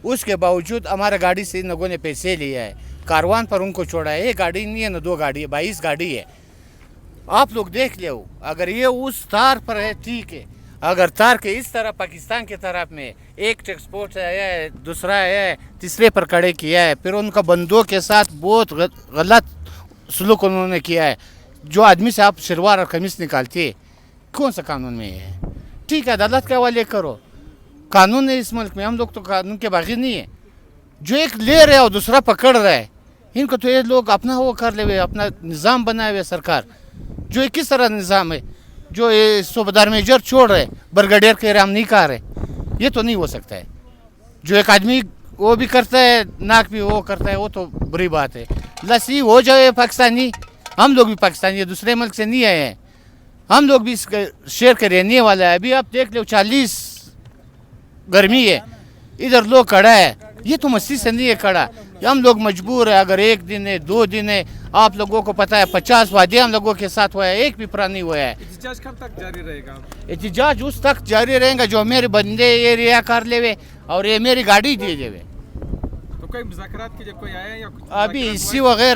اس کے باوجود ہمارا گاڑی سے ان لوگوں نے پیسے لیا ہے, کاروان پر ان کو چھوڑا ہے. ایک گاڑی نہیں ہے نہ دو گاڑی ہے, 22 گاڑی ہے. آپ لوگ دیکھ لو, اگر یہ اس تار پر ہے ٹھیک ہے, اگر تار کے اس طرح پاکستان کی طرف میں ایک ٹرانسپورٹ آیا ہے, دوسرا ہے, تیسرے پر کھڑے کیا ہے, پھر ان کا بندوں کے ساتھ بہت غلط سلوک انہوں نے کیا ہے. جو آدمی سے آپ شلوار اور قمیص نکالتے, کون سا قانون میں ہے؟ ٹھیک ہے, عدالت کے حوالے کرو. قانون ہے اس ملک میں, ہم لوگ تو قانون کے باغی نہیں ہیں. جو ایک لے رہے اور دوسرا پکڑ رہا ہے, ان کو تو یہ لوگ اپنا وہ کر لے ہوئے, اپنا نظام بنائے ہوئے سرکار. جو یہ کس طرح نظام ہے, جو یہ صوبیدار میجر چھوڑ رہے, برگیڈیئر کہہ رہے ہم نہیں کہہ رہے, یہ تو نہیں ہو سکتا ہے. جو ایک آدمی وہ بھی کرتا ہے, ناک بھی وہ کرتا ہے, وہ تو بری بات ہے. لسی ہو جائے پاکستانی, ہم لوگ بھی پاکستانی ہے, دوسرے ملک سے نہیں آئے ہیں, ہم لوگ بھی اس شہر کے رہنے والا ہے. ابھی آپ دیکھ لو 40 گرمی ہے, ادھر لوگ کھڑا ہے, یہ تو مسجد سے نہیں ہے کھڑا. ہم لوگ مجبور ہے, اگر ایک دن ہے 2 دن ہے, آپ لوگوں کو پتہ ہے 50 وعدے ہم لوگوں کے ساتھ ہوا ہے, ایک بھی پورا نہیں ہوا ہے. احتجاج کب تک جاری رہے گا؟ احتجاج اس تک جاری رہے گا جو میرے بندے یہ رہا کر لے اور یہ میری گاڑی دے دے. تو کوئی مذاکرات کے لیے کوئی آیا یا ابھی اسی وغیرہ